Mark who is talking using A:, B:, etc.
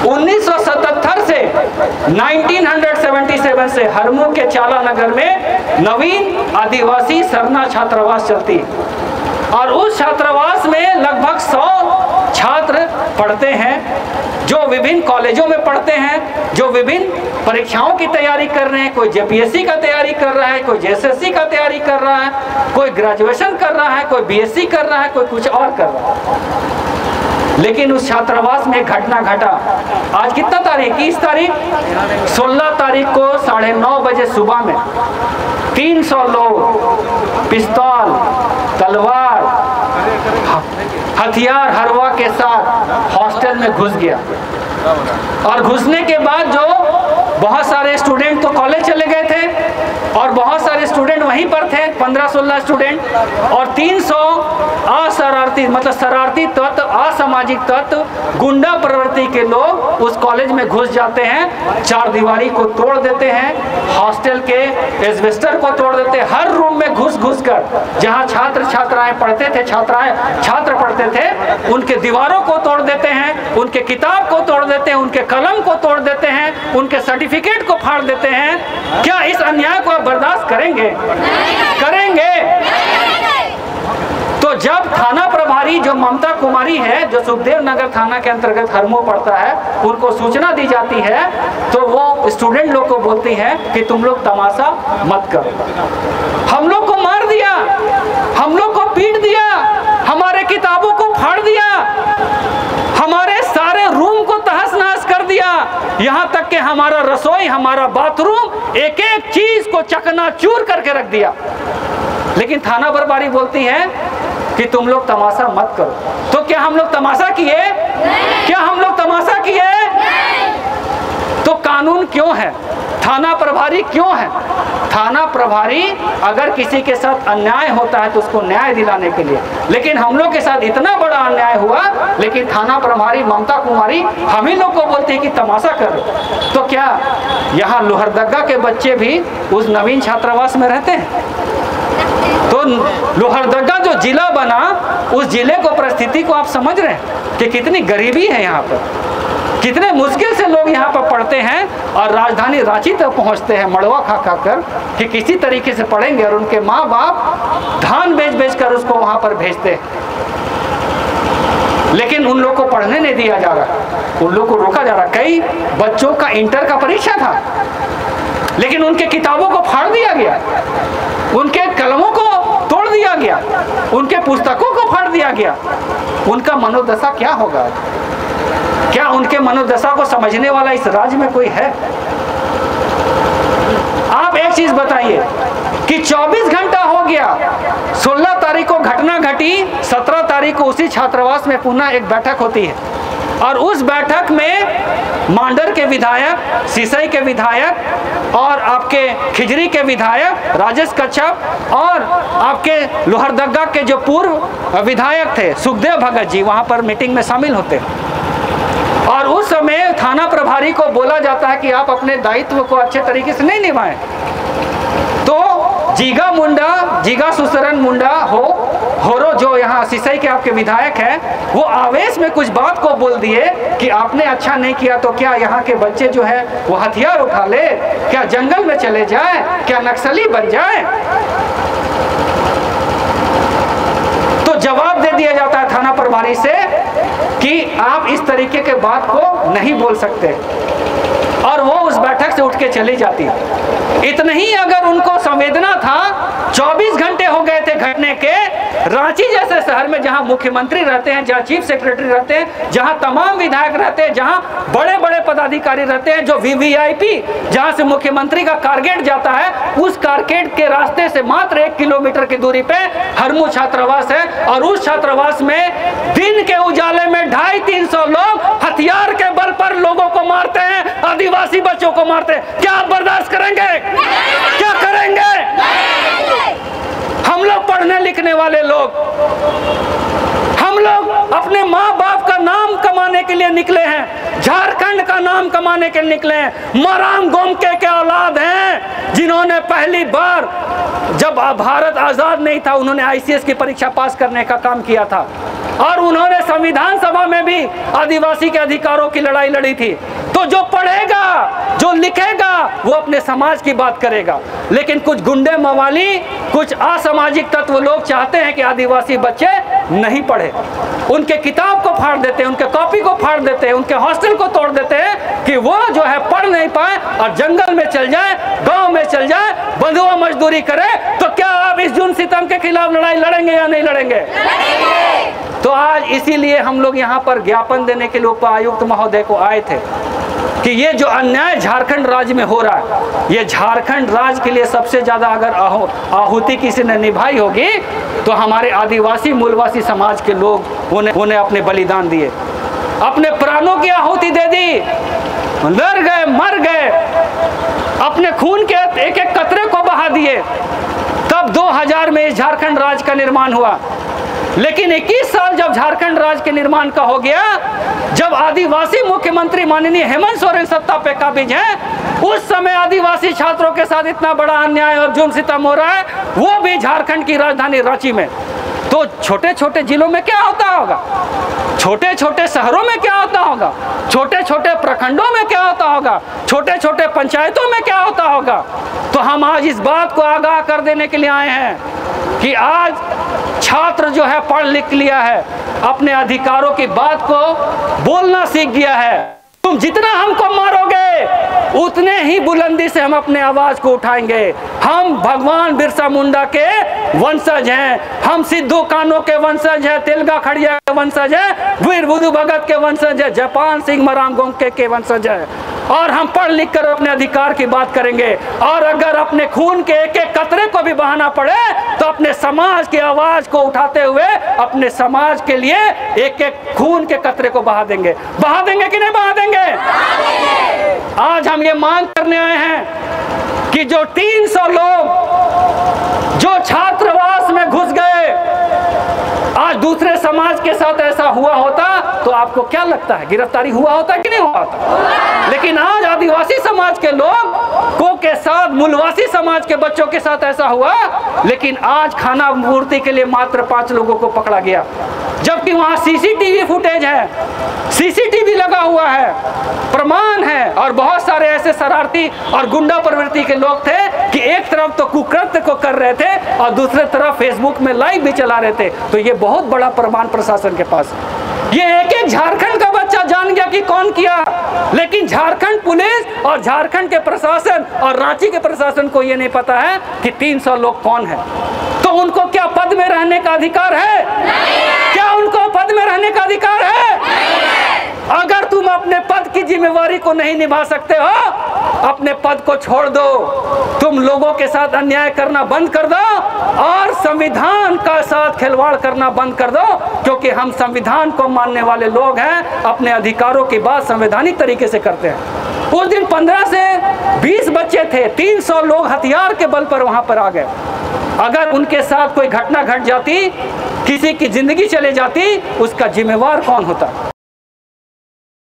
A: 1977 से 1977 से हरमू के चाला नगर में नवीन आदिवासी सरना छात्रावास चलती है और उस छात्रावास में लगभग 100 छात्र पढ़ते हैं जो विभिन्न कॉलेजों में पढ़ते हैं, जो विभिन्न परीक्षाओं की तैयारी कर रहे हैं। कोई जेपीएससी का तैयारी कर रहा है, कोई जेएसएससी का तैयारी कर रहा है, कोई ग्रेजुएशन कर रहा है, कोई बीएससी कर रहा है, कोई कुछ और कर रहा है। लेकिन उस छात्रावास में घटना घटा। आज कितना तारीख? 30 तारीख। 16 तारीख को 9:30 बजे सुबह में 300 लोग पिस्तौल, तलवार, हथियार हरवा के साथ हॉस्टल में घुस गया। और घुसने के बाद जो बहुत सारे स्टूडेंट तो कॉलेज चले गए थे और बहुत सारे स्टूडेंट वहीं पर थे, 15-16 स्टूडेंट, और 300 अशरारती मतलब शरारती तत्व, असामाजिक तत्व, गुंडा प्रवृत्ति के लोग उस कॉलेज में घुस जाते हैं, चार दीवारी को तोड़ देते हैं, हॉस्टल के एस्बेस्टर को तोड़ देते हैं, हर रूम में घुस कर जहां छात्र छात्राएं पढ़ते थे, छात्र पढ़ते थे, उनके दीवारों को तोड़ देते हैं, उनके किताब को तोड़ देते हैं, उनके कलम को तोड़ देते हैं, उनके सर्टिफिकेट को फाड़ देते हैं। क्या इस अन्याय को आप बर्दाश्त करेंगे? करेंगे। तो जब थाना प्रभारी जो ममता कुमारी है, जो सुखदेव नगर थाना के अंतर्गत हरमू पड़ता है, उनको सूचना दी जाती है तो वो स्टूडेंट लोग को बोलती है कि तुम लोग तमाशा मत करो। हम लोग को मार दिया, हम लोग को पीट दिया, हमारे किताबों को फाड़ दिया, हमारे सारे रूम को तहस नहस कर दिया, यहाँ तक कि हमारा रसोई, हमारा बाथरूम, एक एक चीज को चकनाचूर करके रख दिया। लेकिन थाना प्रभारी बोलती है कि तुम लोग तमाशा मत करो। तो क्या हम लोग तमाशा किए? क्या हम लोग तमाशा किए? तो कानून क्यों है? थाना प्रभारी क्यों है? थाना प्रभारी अगर किसी के साथ अन्याय होता है तो उसको न्याय दिलाने के लिए। लेकिन हम लोग के साथ इतना बड़ा अन्याय हुआ, लेकिन थाना प्रभारी ममता कुमारी हम ही लोग को बोलते हैं कि तमाशा करो। तो क्या यहाँ लोहरदगा के बच्चे भी उस नवीन छात्रावास में रहते हैं? तो लोहरदगा जो जिला बना, उस जिले को परिस्थिति को आप समझ रहे हैं कि कितनी गरीबी है यहाँ पर, कितने मुश्किल से लोग यहाँ पर पढ़ते हैं और राजधानी रांची तक पहुँचते हैं मड़वा खा कर कि किसी तरीके से पढ़ेंगे, और उनके माँ बाप धान बेच कर उसको वहाँ पर भेजते हैं। लेकिन उन लोग को पढ़ने नहीं दिया जा रहा, उन लोग को रोका जा रहा। कई बच्चों का इंटर का परीक्षा था, लेकिन उनके किताबों को फाड़ दिया गया, उनके कलमों को तोड़ दिया गया, उनके पुस्तकों को फाड़ दिया गया। उनका मनोदशा क्या होगा? क्या उनके मनोदशा को समझने वाला इस राज्य में कोई है? आप एक चीज बताइए कि 24 घंटा हो गया, 16 तारीख को घटना घटी, 17 तारीख को उसी छात्रावास में पुनः एक बैठक होती है, और उस बैठक में मांडर के विधायक, सिसई के विधायक और आपके खिजरी के विधायक राजेश कच्छप और आपके लोहरदगा के जो पूर्व विधायक थे सुखदेव भगत जी वहां पर मीटिंग में शामिल होते। और उस समय थाना प्रभारी को बोला जाता है कि आप अपने दायित्व को अच्छे तरीके से नहीं निभाएं। तो जीगा सुसरन मुंडा होरो जो यहाँ सिसई के आपके विधायक हैं, वो आवेश में कुछ बात को बोल दिए कि आपने अच्छा नहीं किया तो क्या यहाँ के बच्चे जो है वो हथियार उठा ले, क्या जंगल में चले जाए, क्या नक्सली बन जाए। तो जवाब दे दिया जाता है थाना प्रभारी से कि आप इस तरीके के बात को नहीं बोल सकते, और वो उस बैठक से उठ के चली जाती। इतना ही अगर उनको संवेदना था, 24 घंटे हो गए थे घटने के, रांची जैसे शहर में जहां मुख्यमंत्री रहते हैं, जहां चीफ सेक्रेटरी रहते हैं, जहां तमाम विधायक रहते हैं, जहां बड़े बड़े पदाधिकारी रहते हैं, जो वीवीआईपी जहां से मुख्यमंत्री का कारगेट जाता है, उस कारगेट के रास्ते से मात्र 1 किलोमीटर की दूरी पे हरमू छात्रावास है। और उस छात्रावास में दिन के उजाले में 250-300 लोग हथियार के बल पर लोगों को मारते हैं, आदिवासी बच्चों को मारते हैं। क्या आप बर्दाश्त करेंगे? क्या करेंगे? हम लोग पढ़ने लिखने वाले लोग, हम लोग अपने माँ बाप का नाम कमाने के लिए निकले हैं, झारखंड का नाम कमाने के लिए निकले हैं। मराम गोमके के औलाद हैं जिन्होंने पहली बार जब भारत आजाद नहीं था, उन्होंने आईसीएस की परीक्षा पास करने का काम किया था। और उन्होंने संविधान सभा में भी आदिवासी के अधिकारों की लड़ाई लड़ी थी। तो जो पढ़ेगा, जो लिखेगा, वो अपने समाज की बात करेगा। लेकिन कुछ गुंडे मवाली, कुछ असामाजिक तत्व लोग चाहते हैं कि आदिवासी बच्चे नहीं पढ़े, उनके किताब को फाड़ देते हैं, उनके कॉपी को फाड़ देते हैं, उनके हॉस्टल को तोड़ देते हैं कि वो जो है पढ़ नहीं पाए और जंगल में चल जाए, गांव में चल जाए, बंधुआ मजदूरी करे। तो क्या आप इस जुल्म सितम के खिलाफ लड़ाई लड़ेंगे या नहीं लड़ेंगे? तो आज इसीलिए हम लोग यहाँ पर ज्ञापन देने के लिए उपायुक्त महोदय को आए थे कि ये जो अन्याय झारखंड राज्य में हो रहा है, ये झारखंड राज्य के लिए सबसे ज्यादा अगर आहुति किसी ने निभाई होगी तो हमारे आदिवासी मूलवासी समाज के लोग उन्हें अपने बलिदान दिए, अपने प्राणों की आहुति दे दी, लड़ गए, मर गए, अपने खून के एक एक कतरे को बहा दिए। तब 2000 में इस झारखंड राज्य का निर्माण हुआ। लेकिन 21 साल जब झारखंड राज्य के निर्माण का हो गया, जब आदिवासी मुख्यमंत्री माननीय हेमंत सोरेन सत्ता पे काबिज हैं, उस समय आदिवासी छात्रों के साथ इतना बड़ा अन्याय और जुल्म सितम हो रहा है, वो भी झारखंड की राजधानी रांची में। तो छोटे छोटे जिलों में क्या होता होगा, छोटे छोटे शहरों में क्या होता होगा, छोटे छोटे प्रखंडों में क्या होता होगा, छोटे छोटे पंचायतों में क्या होता होगा। तो हम आज इस बात को आगाह कर देने के लिए आए हैं कि आज छात्र जो है पढ़ लिख लिया है, अपने अधिकारों की बात को बोलना सीख गया है। तुम जितना हमको मारोगे उतने ही बुलंदी से हम अपने आवाज को उठाएंगे। हम भगवान बिरसा मुंडा के वंशज हैं, हम सिद्धू कान्हू के वंशज हैं, तिलका खड़िया के वंशज हैं, वीर बुद्धू भगत के वंशज हैं, जयपाल सिंह मराम गोंके के वंशज हैं। और हम पढ़ लिख कर अपने अधिकार की बात करेंगे। और अगर अपने खून के एक एक कतरे को भी बहाना पड़े तो अपने समाज की आवाज को उठाते हुए अपने समाज के लिए एक एक खून के कतरे को बहा देंगे। बहा देंगे कि नहीं बहा देंगे? आज हम ये मांग करने आए हैं कि जो 300 लोग जो छात्रावास में घुस गए, आज दूसरे समाज के साथ ऐसा हुआ होता तो आपको क्या लगता है, गिरफ्तारी हुआ होता कि नहीं हुआ होता? लेकिन आज आदिवासी समाज के लोगों के साथ, मूलवासी समाज के बच्चों के साथ ऐसा हुआ। लेकिन आज खाना पूर्ति के लिए मात्र 5 लोगों को पकड़ा गया, जबकि वहां सीसीटीवी फुटेज है, सीसीटीवी लगा हुआ है, प्रमाण है। और बहुत सारे ऐसे शरारती और गुंडा प्रवृत्ति के लोग थे कि एक तरफ तो कुकृत्य को कर रहे थे और दूसरे तरफ फेसबुक में लाइव भी चला रहे थे। तो ये बहुत बड़ा प्रमाण प्रशासन के पास। ये एक एक झारखंड का बच्चा जान गया कि कौन किया, लेकिन झारखंड पुलिस और झारखंड के प्रशासन और रांची के प्रशासन को ये नहीं पता है कि 300 लोग कौन है। तो उनको क्या पद में रहने का अधिकार है? क्या उनको पद में रहने का अधिकार है? अगर तुम अपने पद की जिम्मेवारी को नहीं निभा सकते हो, अपने पद को छोड़ दो, तुम लोगों के साथ अन्याय करना बंद कर दो और संविधान का साथ खिलवाड़ करना बंद कर दो। क्योंकि हम संविधान को मानने वाले लोग हैं, अपने अधिकारों की बात संवैधानिक तरीके से करते हैं। उस दिन 15 से 20 बच्चे थे, 300 लोग हथियार के बल पर वहां पर आ गए। अगर उनके साथ कोई घटना घट जाती, किसी की जिंदगी चले जाती, उसका जिम्मेवार कौन होता?